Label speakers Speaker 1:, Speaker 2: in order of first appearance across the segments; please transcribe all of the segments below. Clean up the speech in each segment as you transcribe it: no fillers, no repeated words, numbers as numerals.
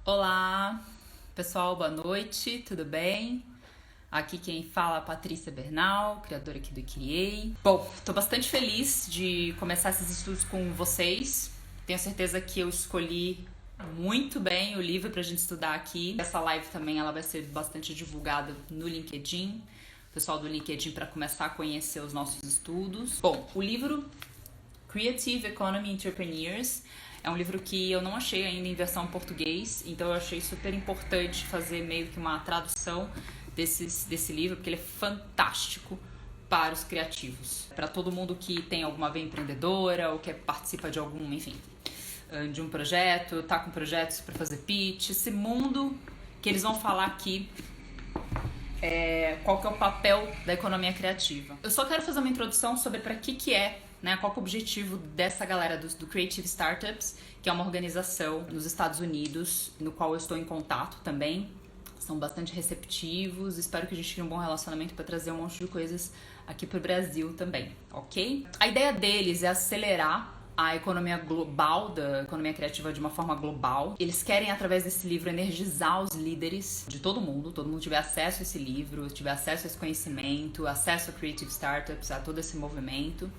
Speaker 1: Olá, pessoal, boa noite, tudo bem? Aqui quem fala é a Patrícia Bernal, criadora aqui do Criei. Bom, tô bastante feliz de começar esses estudos com vocês. Tenho certeza que eu escolhi muito bem o livro pra gente estudar aqui. Essa live também ela vai ser bastante divulgada no LinkedIn. Pessoal do LinkedIn para começar a conhecer os nossos estudos. Bom, o livro Creative Economy Entrepreneurs é um livro que eu não achei ainda em versão português, então eu achei super importante fazer meio que uma tradução desse livro, porque ele é fantástico para os criativos. Para todo mundo que tem alguma veia empreendedora ou que participa de algum, enfim, de um projeto, tá com projetos para fazer pitch, esse mundo que eles vão falar aqui, qual que é o papel da economia criativa. Eu só quero fazer uma introdução sobre para que é, né, qual que é o objetivo dessa galera do Creative Startups, que é uma organização nos Estados Unidos, no qual eu estou em contato também. São bastante receptivos, espero que a gente tenha um bom relacionamento para trazer um monte de coisas aqui pro Brasil também, ok? A ideia deles é acelerar a economia global, da economia criativa de uma forma global. Eles querem, através desse livro, energizar os líderes de todo mundo tiver acesso a esse livro, tiver acesso a esse conhecimento, acesso a Creative Startups, a todo esse movimento.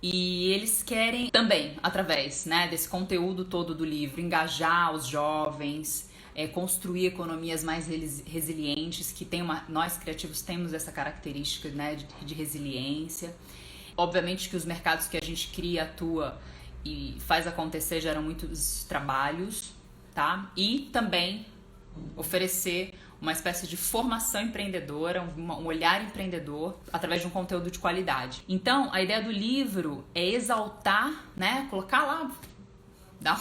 Speaker 1: E eles querem também, através, né, desse conteúdo todo do livro, engajar os jovens, construir economias mais resilientes, que nós criativos temos essa característica, né, de resiliência. Obviamente que os mercados que a gente cria, atua e faz acontecer geram muitos trabalhos, tá? E também oferecer uma espécie de formação empreendedora, um olhar empreendedor através de um conteúdo de qualidade. Então, a ideia do livro é exaltar, né, colocar lá, dar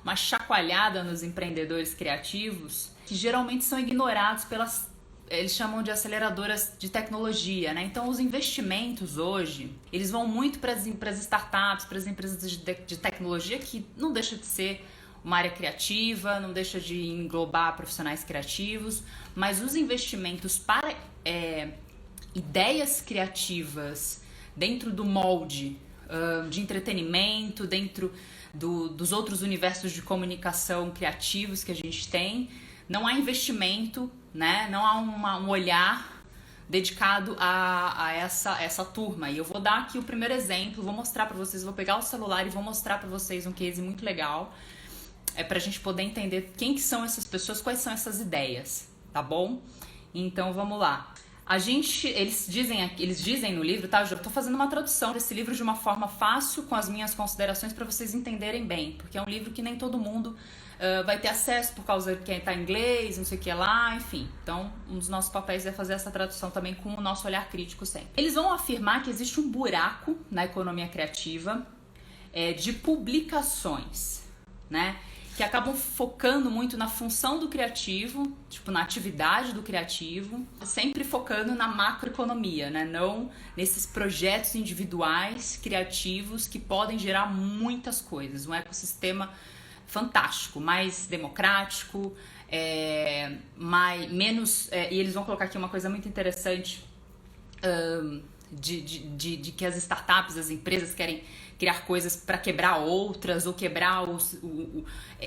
Speaker 1: uma chacoalhada nos empreendedores criativos que geralmente são ignorados eles chamam de aceleradoras de tecnologia, né? Então, os investimentos hoje, eles vão muito para as startups, para as empresas de tecnologia, que não deixa de ser uma área criativa, não deixa de englobar profissionais criativos, mas os investimentos para ideias criativas dentro do molde de entretenimento, dentro dos outros universos de comunicação criativos que a gente tem, não há investimento, né? Não há um olhar dedicado a essa turma. E eu vou dar aqui o primeiro exemplo, vou mostrar para vocês, vou pegar o celular e vou mostrar para vocês um case muito legal, pra gente poder entender quem que são essas pessoas, quais são essas ideias, tá bom? Então vamos lá. Eles dizem no livro, tá? Eu já tô fazendo uma tradução desse livro de uma forma fácil, com as minhas considerações, para vocês entenderem bem, porque é um livro que nem todo mundo vai ter acesso por causa de quem tá em inglês, não sei o que lá, enfim. Então, um dos nossos papéis é fazer essa tradução também com o nosso olhar crítico sempre. Eles vão afirmar que existe um buraco na economia criativa de publicações, né? Que acabam focando muito na função do criativo, tipo, na atividade do criativo, sempre focando na macroeconomia, né? Não nesses projetos individuais, criativos, que podem gerar muitas coisas. Um ecossistema fantástico, mais democrático, menos... e eles vão colocar aqui uma coisa muito interessante, de que as startups, as empresas querem criar coisas para quebrar outras ou quebrar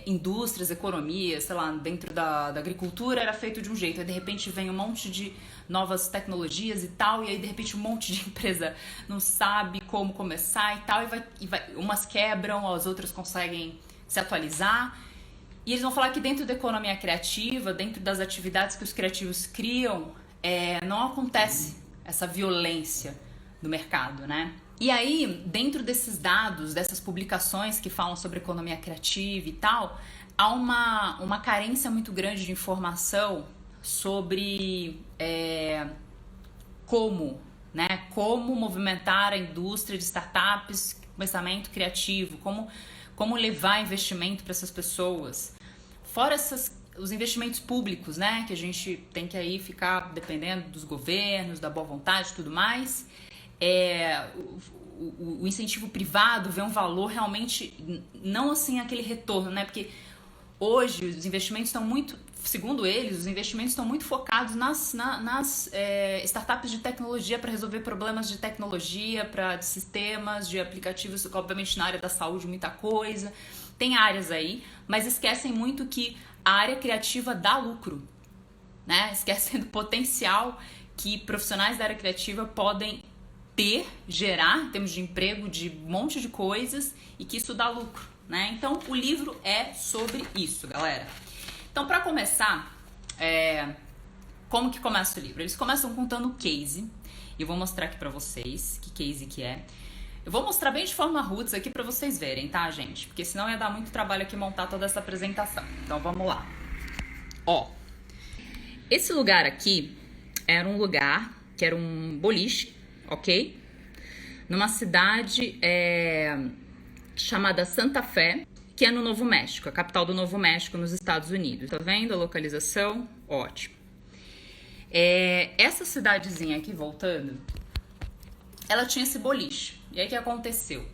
Speaker 1: indústrias, economias, sei lá, dentro da agricultura era feito de um jeito, aí de repente vem um monte de novas tecnologias e tal, e aí de repente um monte de empresa não sabe como começar e tal, umas quebram, as outras conseguem se atualizar. E eles vão falar que dentro da economia criativa, dentro das atividades que os criativos criam, não acontece essa violência no mercado, né? E aí, dentro desses dados, dessas publicações que falam sobre economia criativa e tal, há uma carência muito grande de informação sobre como movimentar a indústria de startups, pensamento criativo, como levar investimento para essas pessoas. Fora os investimentos públicos, né, que a gente tem que aí ficar dependendo dos governos, da boa vontade e tudo mais. O incentivo privado vê um valor realmente, não assim aquele retorno, né? Porque hoje os investimentos estão muito, segundo eles, os investimentos estão muito focados nas startups de tecnologia para resolver problemas de tecnologia, de sistemas, de aplicativos, obviamente na área da saúde muita coisa, tem áreas aí, mas esquecem muito que a área criativa dá lucro, né? Esquecendo o potencial que profissionais da área criativa podem gerar em termos de emprego, de um monte de coisas, e que isso dá lucro, né? Então, o livro é sobre isso, galera. Então, para começar, como que começa o livro? Eles começam contando o case, e eu vou mostrar aqui para vocês que case que é. Eu vou mostrar bem de forma roots aqui para vocês verem, tá, gente? Porque senão ia dar muito trabalho aqui montar toda essa apresentação. Então, vamos lá. Ó, esse lugar aqui era um lugar que era um boliche, ok? Numa cidade chamada Santa Fé, que é no Novo México, a capital do Novo México, nos Estados Unidos. Tá vendo a localização? Ótimo. Essa cidadezinha aqui, voltando, ela tinha esse boliche. E aí o que aconteceu?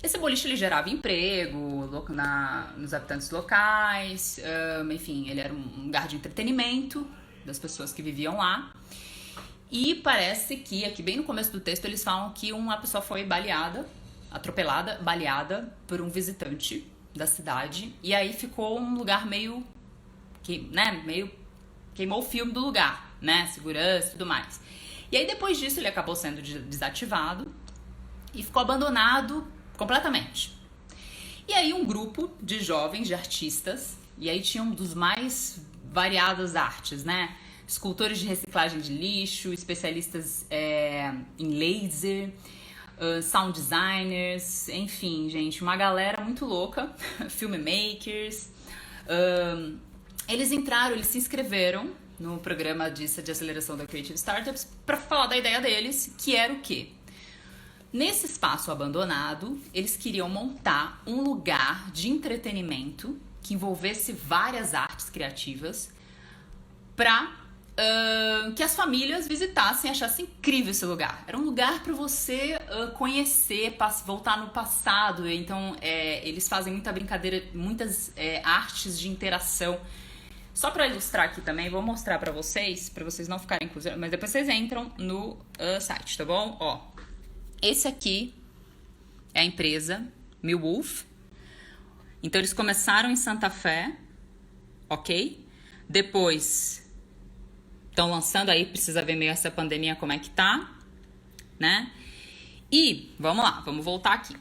Speaker 1: Esse boliche ele gerava emprego nos habitantes locais, enfim, ele era um lugar de entretenimento das pessoas que viviam lá. E parece que, aqui bem no começo do texto, eles falam que uma pessoa foi baleada por um visitante da cidade. E aí ficou um lugar meio queimou o filme do lugar, né? Segurança e tudo mais. E aí depois disso ele acabou sendo desativado e ficou abandonado completamente. E aí um grupo de jovens, de artistas, e aí tinham dos mais variadas artes, né? Escultores de reciclagem de lixo, especialistas em laser, sound designers, enfim, gente, uma galera muito louca, filmmakers. Eles se inscreveram no programa de aceleração da Creative Startups para falar da ideia deles, que era o quê? Nesse espaço abandonado, eles queriam montar um lugar de entretenimento que envolvesse várias artes criativas para que as famílias visitassem e achassem incrível esse lugar. Era um lugar para você conhecer, voltar no passado. Então, eles fazem muita brincadeira, muitas artes de interação. Só para ilustrar aqui também, vou mostrar para vocês não ficarem cruzando, mas depois vocês entram no site, tá bom? Ó, esse aqui é a empresa MilWolf. Então, eles começaram em Santa Fé, ok? Depois estão lançando aí, precisa ver meio essa pandemia como é que tá, né? E, vamos lá, vamos voltar aqui.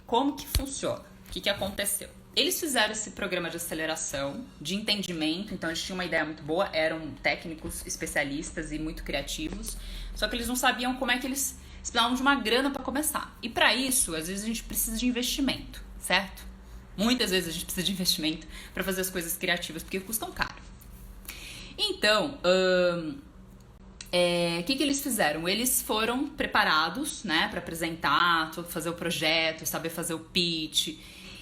Speaker 1: Como que funciona? O que aconteceu? Eles fizeram esse programa de aceleração, de entendimento, então eles tinham uma ideia muito boa, eram técnicos, especialistas e muito criativos, só que eles não sabiam como é que eles precisavam de uma grana para começar. E para isso, às vezes a gente precisa de investimento, certo? Muitas vezes a gente precisa de investimento para fazer as coisas criativas, porque custam caro. Então, o que eles fizeram? Eles foram preparados, né, para apresentar, fazer o projeto, saber fazer o pitch.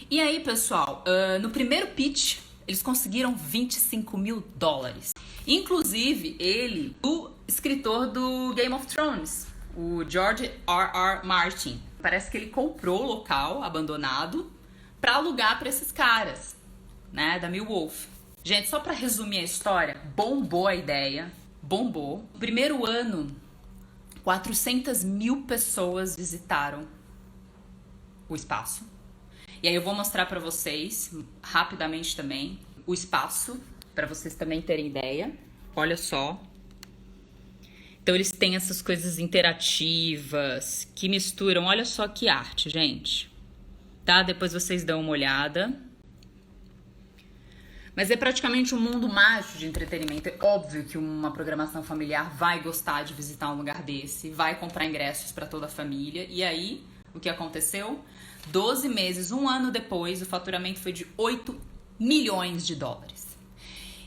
Speaker 1: E aí, pessoal, no primeiro pitch, eles conseguiram $25 mil. Inclusive, o escritor do Game of Thrones, o George R.R. Martin, parece que ele comprou o local abandonado para alugar para esses caras, né, da MilWolf. Gente, só para resumir a história, bombou a ideia, bombou. No primeiro ano, 400 mil pessoas visitaram o espaço. E aí eu vou mostrar para vocês, rapidamente também, o espaço, para vocês também terem ideia. Olha só. Então eles têm essas coisas interativas, que misturam, olha só que arte, gente. Tá? Depois vocês dão uma olhada. Mas é praticamente um mundo mágico de entretenimento. É óbvio que uma programação familiar vai gostar de visitar um lugar desse, vai comprar ingressos para toda a família. E aí, o que aconteceu? 12 meses, um ano depois, o faturamento foi de $8 milhões.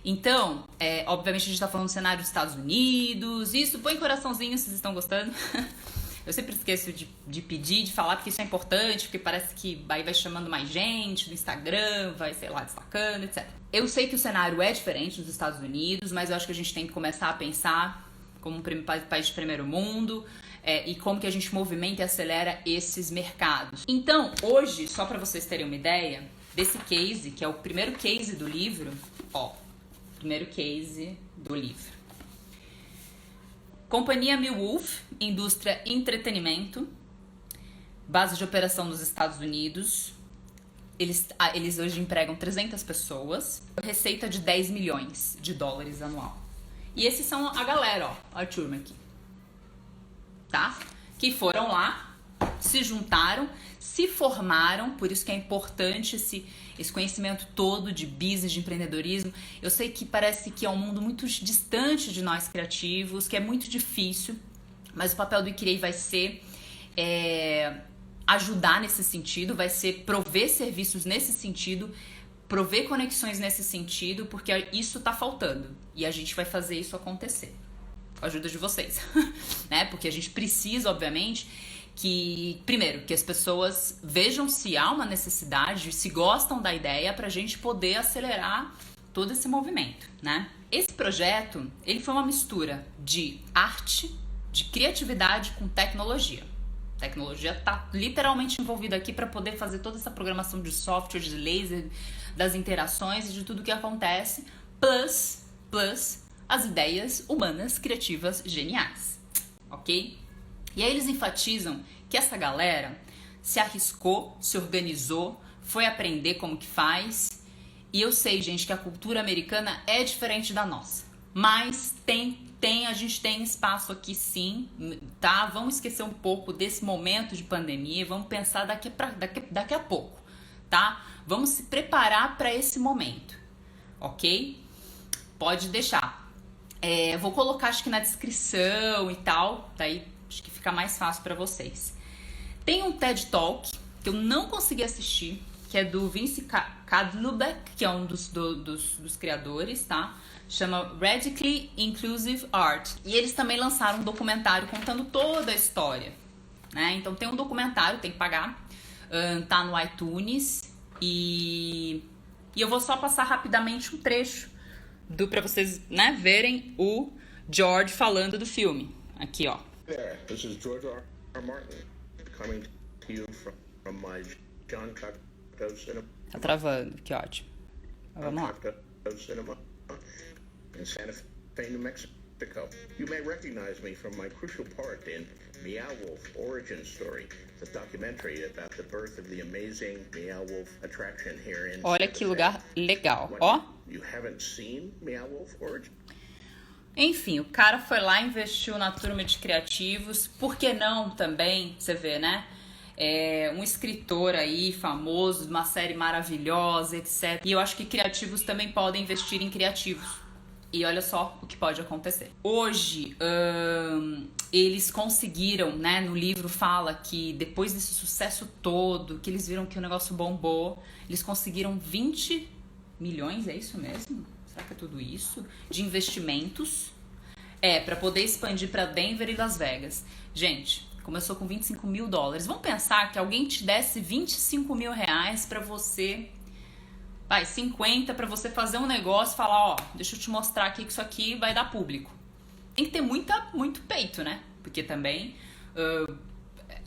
Speaker 1: Então, obviamente a gente tá falando do cenário dos Estados Unidos. Isso, põe coraçãozinho se vocês estão gostando. Eu sempre esqueço de pedir, de falar, porque isso é importante, porque parece que aí vai chamando mais gente no Instagram, vai, sei lá, destacando, etc. Eu sei que o cenário é diferente nos Estados Unidos, mas eu acho que a gente tem que começar a pensar como um país de primeiro mundo e como que a gente movimenta e acelera esses mercados. Então, hoje, só para vocês terem uma ideia desse case, que é o primeiro case do livro, primeiro case do livro. Companhia MilWolf, indústria entretenimento, base de operação nos Estados Unidos, Eles hoje empregam 300 pessoas, receita de 10 milhões de dólares anual. E esses são a galera, ó, a turma aqui, tá? Que foram lá, se juntaram, se formaram, por isso que é importante esse conhecimento todo de business, de empreendedorismo. Eu sei que parece que é um mundo muito distante de nós criativos, que é muito difícil, mas o papel do ICREI vai ser ajudar nesse sentido, vai ser prover serviços nesse sentido, prover conexões nesse sentido, porque isso tá faltando e a gente vai fazer isso acontecer com a ajuda de vocês, né? Porque a gente precisa, obviamente, que, primeiro, que as pessoas vejam se há uma necessidade, se gostam da ideia, pra gente poder acelerar todo esse movimento, né? Esse projeto, ele foi uma mistura de arte, de criatividade com tecnologia. A tecnologia tá literalmente envolvida aqui para poder fazer toda essa programação de software, de laser, das interações e de tudo que acontece, plus as ideias humanas, criativas, geniais, ok? E aí eles enfatizam que essa galera se arriscou, se organizou, foi aprender como que faz. E eu sei, gente, que a cultura americana é diferente da nossa, mas a gente tem espaço aqui sim, tá? Vamos esquecer um pouco desse momento de pandemia, vamos pensar daqui a pouco, tá? Vamos se preparar para esse momento, ok? Pode deixar. Vou colocar, acho que na descrição e tal, daí acho que fica mais fácil para vocês. Tem um TED Talk que eu não consegui assistir, que é do Vince Kadlubek, que é um dos criadores, tá? Chama Radically Inclusive Art. E eles também lançaram um documentário contando toda a história, né? Então tem um documentário, tem que pagar, tá no iTunes. E eu vou só passar rapidamente um trecho para vocês, né, verem o George falando do filme. Aqui, ó.
Speaker 2: This is George R. R. Martin coming to you from my John Cocteau Cinema.
Speaker 1: Tá travando, que ótimo. Vamos lá.
Speaker 2: Cinema in Santa Fe, New Mexico. You may recognize me from my crucial part in Meow Wolf Origin Story, the documentary about the birth of the amazing Meow Wolf attraction here in
Speaker 1: Olha que lugar legal, ó.
Speaker 2: You haven't seen Meow Wolf Origin?
Speaker 1: Enfim, o cara foi lá e investiu na turma de criativos. Por que não também, você vê, né? Um escritor aí famoso, uma série maravilhosa, etc. E eu acho que criativos também podem investir em criativos. E olha só o que pode acontecer. Hoje, eles conseguiram, né? No livro fala que depois desse sucesso todo, que eles viram que o negócio bombou, eles conseguiram 20 milhões, é isso mesmo? Será que é tudo isso? De investimentos. Para poder expandir para Denver e Las Vegas. Gente, começou com 25 mil dólares. Vamos pensar que alguém te desse 25 mil reais para você... 50 para você fazer um negócio e falar, ó, deixa eu te mostrar aqui que isso aqui vai dar público. Tem que ter muito peito, né? Porque também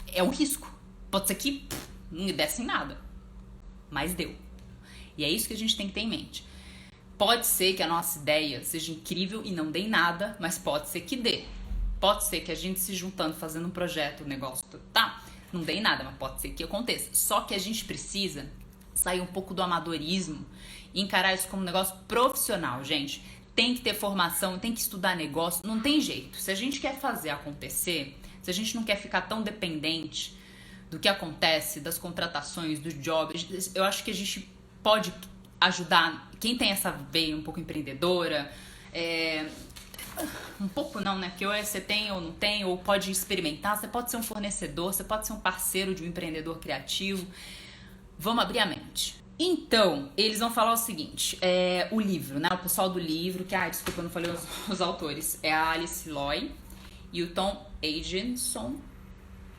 Speaker 1: é um risco. Pode ser que não desse em nada. Mas deu. E é isso que a gente tem que ter em mente. Pode ser que a nossa ideia seja incrível e não dê em nada, mas pode ser que dê. Pode ser que a gente se juntando, fazendo um projeto, um negócio, tá? Não dê em nada, mas pode ser que aconteça. Só que a gente precisa sair um pouco do amadorismo e encarar isso como um negócio profissional, gente. Tem que ter formação, tem que estudar negócio, não tem jeito. Se a gente quer fazer acontecer, se a gente não quer ficar tão dependente do que acontece, das contratações, dos jobs, eu acho que a gente pode ajudar quem tem essa veia um pouco empreendedora, um pouco não, né? Porque ou você tem ou não tem, ou pode experimentar, você pode ser um fornecedor, você pode ser um parceiro de um empreendedor criativo. Vamos abrir a mente. Então, eles vão falar o seguinte, o livro, né? O pessoal do livro, que, desculpa, eu não falei os autores, é a Alice Loy e o Tom Agenson.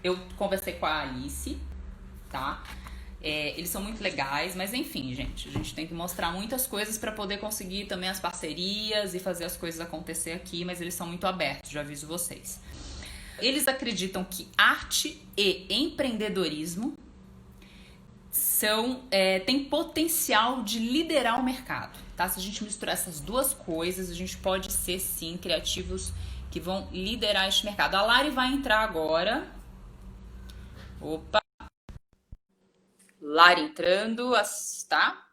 Speaker 1: Eu conversei com a Alice, tá? Eles são muito legais, mas enfim, gente, a gente tem que mostrar muitas coisas para poder conseguir também as parcerias e fazer as coisas acontecer aqui, mas eles são muito abertos, já aviso vocês. Eles acreditam que arte e empreendedorismo tem potencial de liderar o mercado, tá? Se a gente misturar essas duas coisas, a gente pode ser, sim, criativos que vão liderar este mercado. A Lari vai entrar agora. Opa! Lari entrando, tá?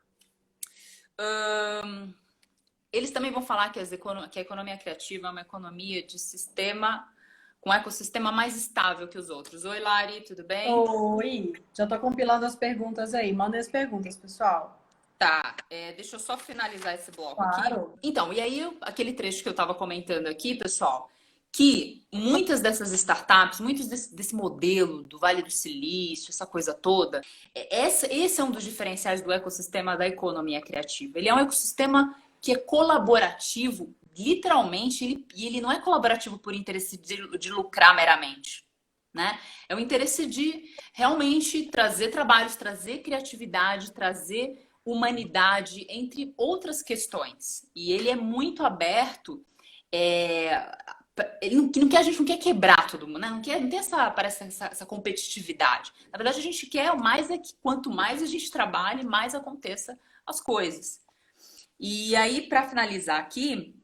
Speaker 1: Eles também vão falar que a economia criativa é uma economia de sistema, com um ecossistema mais estável que os outros. Oi, Lari, tudo bem?
Speaker 3: Oi, já tô compilando as perguntas aí. Mandem as perguntas, pessoal.
Speaker 1: Tá, deixa eu só finalizar esse bloco
Speaker 3: Claro.
Speaker 1: aqui. Então, e aí aquele trecho que eu estava comentando aqui, pessoal, que muitas dessas startups, muitos desse modelo do Vale do Silício, essa coisa toda, esse é um dos diferenciais do ecossistema da economia criativa. Ele é um ecossistema que é colaborativo, literalmente, e ele não é colaborativo por interesse de lucrar meramente, né? É o interesse de realmente trazer trabalhos, trazer criatividade, trazer humanidade, entre outras questões. E ele é muito aberto. A gente não quer quebrar todo mundo, né? Não tem essa competitividade. Na verdade, a gente quer mais é que quanto mais a gente trabalhe, mais aconteça as coisas. E aí, para finalizar aqui,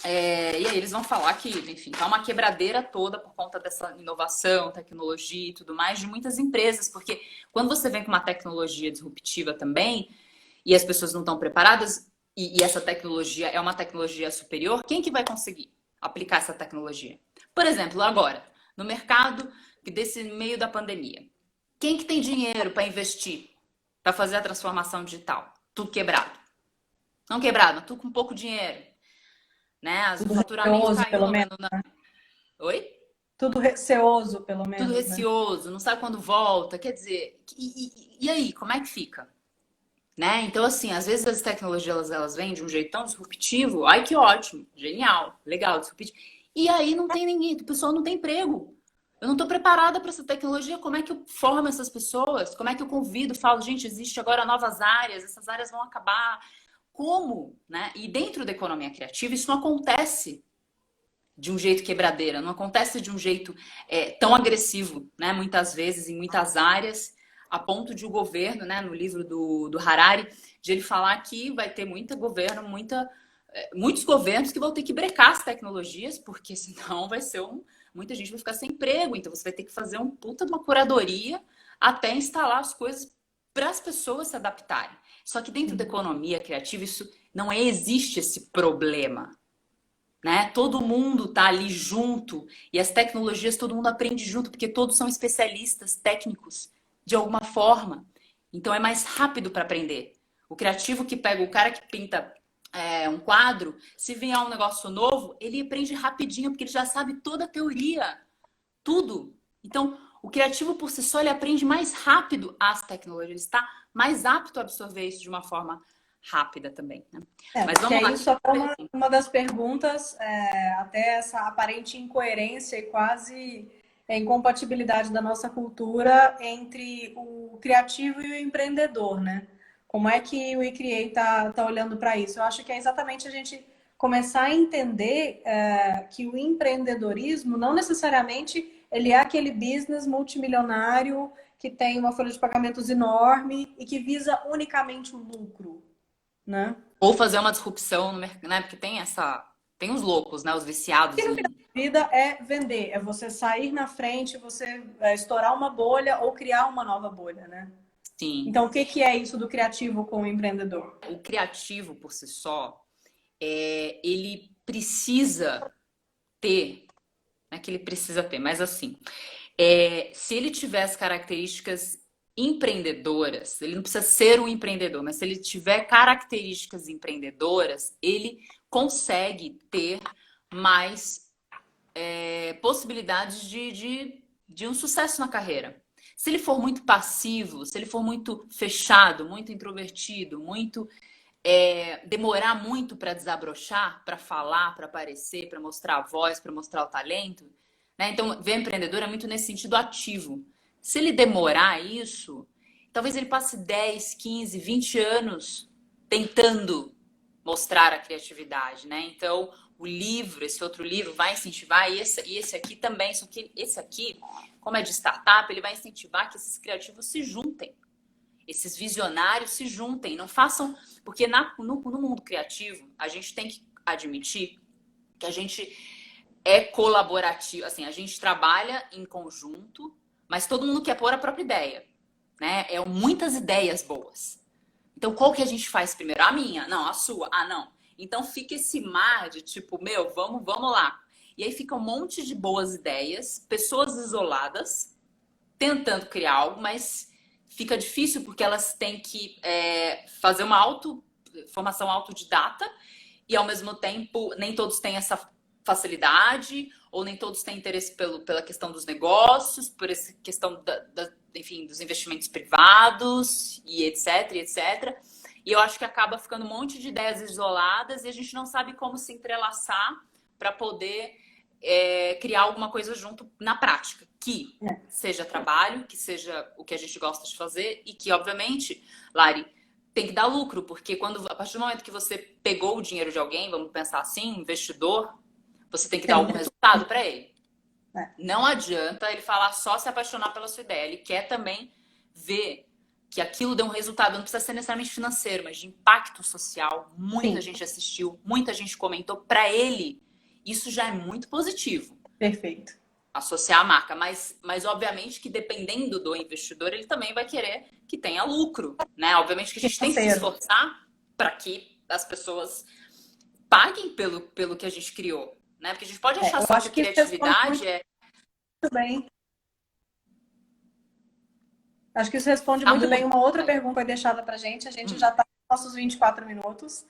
Speaker 1: e aí eles vão falar que, enfim, tá uma quebradeira toda por conta dessa inovação, tecnologia e tudo mais de muitas empresas, porque quando você vem com uma tecnologia disruptiva também, e as pessoas não estão preparadas, e essa tecnologia é uma tecnologia superior, quem que vai conseguir aplicar essa tecnologia? Por exemplo, agora, no mercado desse meio da pandemia, quem que tem dinheiro para investir, para fazer a transformação digital? Tudo quebrado. Não quebrado, tudo com pouco dinheiro. Né? O faturamento caiu
Speaker 3: pelo menos.
Speaker 1: Oi?
Speaker 3: Tudo receoso, pelo menos.
Speaker 1: Tudo receoso, não sabe quando volta. Quer dizer, e aí, como é que fica? Né? Então, assim, às vezes as tecnologias elas vêm de um jeito tão disruptivo. Ai, que ótimo, genial, legal, disruptivo. E aí não tem ninguém, o pessoal não tem emprego. Eu não estou preparada para essa tecnologia. Como é que eu formo essas pessoas? Como é que eu convido? Falo, gente, existe agora novas áreas, essas áreas vão acabar. Como? Né? E dentro da economia criativa, isso não acontece de um jeito quebradeira, não acontece de um jeito tão agressivo, né? Muitas vezes, em muitas áreas, a ponto de o governo, né, no livro do Harari, de ele falar que vai ter muitos governos que vão ter que brecar as tecnologias, porque senão vai ser muita gente vai ficar sem emprego, então você vai ter que fazer um puta de uma curadoria até instalar as coisas para as pessoas se adaptarem. Só que dentro da economia criativa, isso não existe esse problema. Né? Todo mundo tá ali junto e as tecnologias todo mundo aprende junto, porque todos são especialistas técnicos de alguma forma. Então é mais rápido para aprender. O criativo que pega o cara que pinta um quadro, se vier um negócio novo, ele aprende rapidinho, porque ele já sabe toda a teoria, tudo. Então, o criativo por si só, ele aprende mais rápido as tecnologias, ele está mais apto a absorver isso de uma forma rápida também. Né?
Speaker 3: Mas vamos lá. Isso é uma das perguntas, até essa aparente incoerência e quase incompatibilidade da nossa cultura entre o criativo e o empreendedor, né? Como é que o eCreate tá olhando para isso? Eu acho que é exatamente a gente começar a entender que o empreendedorismo não necessariamente ele é aquele business multimilionário que tem uma folha de pagamentos enorme e que visa unicamente o lucro, né?
Speaker 1: Ou fazer uma disrupção no mercado, né? Porque tem os loucos, né? Os viciados.
Speaker 3: A vida é vender, é você sair na frente, você estourar uma bolha ou criar uma nova bolha, né?
Speaker 1: Sim.
Speaker 3: Então, o que é isso do criativo com o empreendedor?
Speaker 1: O criativo, por si só, ele precisa ter, não é que ele precisa ter, mas assim, se ele tiver as características empreendedoras, ele não precisa ser um empreendedor, mas se ele tiver características empreendedoras, ele consegue ter mais possibilidades de um sucesso na carreira. Se ele for muito passivo, se ele for muito fechado, muito introvertido, muito demorar muito para desabrochar, para falar, para aparecer, para mostrar a voz, para mostrar o talento, né? Então, ver empreendedor é muito nesse sentido ativo. Se ele demorar isso, talvez ele passe 10, 15, 20 anos tentando mostrar a criatividade, né? Então, o livro, esse outro livro, vai incentivar, e esse aqui também, só que esse aqui, como é de startup, ele vai incentivar que esses criativos se juntem. Esses visionários se juntem, não façam... Porque no mundo criativo, a gente tem que admitir que a gente é colaborativo. Assim, a gente trabalha em conjunto, mas todo mundo quer pôr a própria ideia. né? É muitas ideias boas. Então, qual que a gente faz primeiro? A minha? Não, a sua? Ah, não. Então, fica esse mar de tipo, meu, vamos lá. E aí fica um monte de boas ideias, pessoas isoladas, tentando criar algo, mas fica difícil porque elas têm que fazer uma formação autodidata e, ao mesmo tempo, nem todos têm essa facilidade ou nem todos têm interesse pela questão dos negócios, por essa questão enfim, dos investimentos privados e etc, etc. E eu acho que acaba ficando um monte de ideias isoladas e a gente não sabe como se entrelaçar para poder criar alguma coisa junto na prática, que seja trabalho, que seja o que a gente gosta de fazer e que, obviamente, Lari, tem que dar lucro, porque a partir do momento que você pegou o dinheiro de alguém, vamos pensar assim, investidor, você tem que dar algum resultado para ele. Não adianta ele falar só se apaixonar pela sua ideia, ele quer também ver que aquilo deu um resultado, não precisa ser necessariamente financeiro, mas de impacto social. Muita gente assistiu, muita gente comentou, para ele isso já é muito positivo.
Speaker 3: Perfeito.
Speaker 1: Associar a marca, mas obviamente que dependendo do investidor, ele também vai querer que tenha lucro, né? Obviamente que a gente tem que se esforçar para que as pessoas paguem pelo que a gente criou, né? Porque a gente pode achar só que criatividade
Speaker 3: muito bem. Acho que isso responde muito bem uma outra pergunta que foi deixada para a gente já está nos nossos 24 minutos,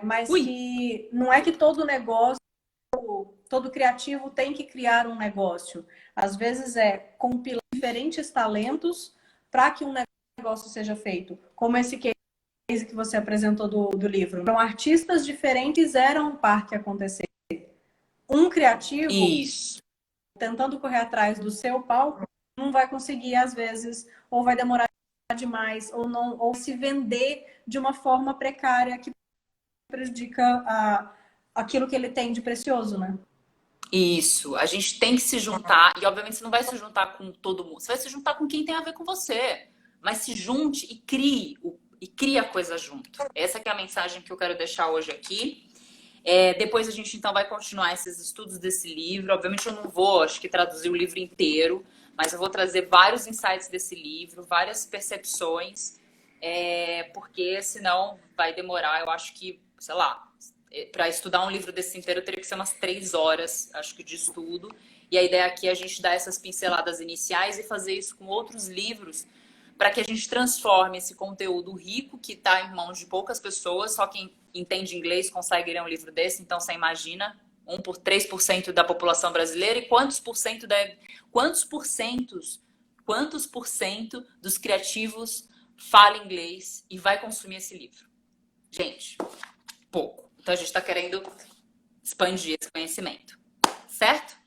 Speaker 3: mas que não é que todo negócio, todo criativo tem que criar um negócio. Às vezes compilar diferentes talentos para que um negócio seja feito. Como esse case que você apresentou do livro. Então, artistas diferentes fizeram o parque acontecer. Um criativo, tentando correr atrás do seu palco, não vai conseguir, às vezes, ou vai demorar demais, ou se vender de uma forma precária que prejudica aquilo que ele tem de precioso, né?
Speaker 1: Isso, a gente tem que se juntar, e obviamente você não vai se juntar com todo mundo, você vai se juntar com quem tem a ver com você, mas se junte e crie a coisa junto. Essa que é a mensagem que eu quero deixar hoje aqui. Depois a gente então vai continuar esses estudos desse livro. Obviamente eu não vou, acho que traduzir o livro inteiro, mas eu vou trazer vários insights desse livro, várias percepções, porque senão vai demorar, eu acho que, sei lá, para estudar um livro desse inteiro teria que ser umas 3 horas, acho que, de estudo. E a ideia aqui é a gente dar essas pinceladas iniciais e fazer isso com outros livros para que a gente transforme esse conteúdo rico que está em mãos de poucas pessoas. Só quem entende inglês consegue ler um livro desse. Então, você imagina, 3% da população brasileira e quantos por cento dos criativos fala inglês e vai consumir esse livro? Gente, pouco. Então, a gente está querendo expandir esse conhecimento. Certo?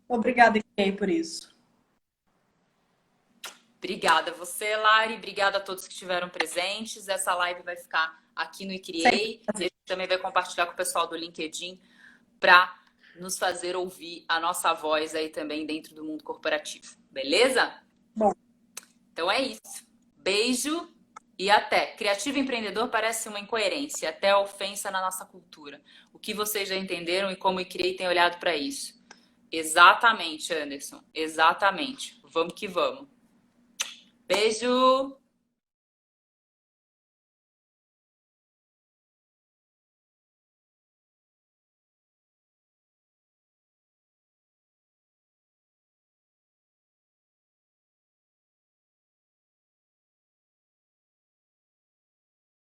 Speaker 3: Obrigada, Kay, por isso.
Speaker 1: Obrigada a você, Lari. Obrigada a todos que estiveram presentes. Essa live vai ficar aqui no iCriei. E a gente também vai compartilhar com o pessoal do LinkedIn para nos fazer ouvir a nossa voz aí também dentro do mundo corporativo. Beleza?
Speaker 3: Bom.
Speaker 1: Então é isso. Beijo e até. Criativo e empreendedor parece uma incoerência, até ofensa na nossa cultura. O que vocês já entenderam e como o iCriei tem olhado para isso? Exatamente, Anderson. Exatamente. Vamos que vamos. Beijo!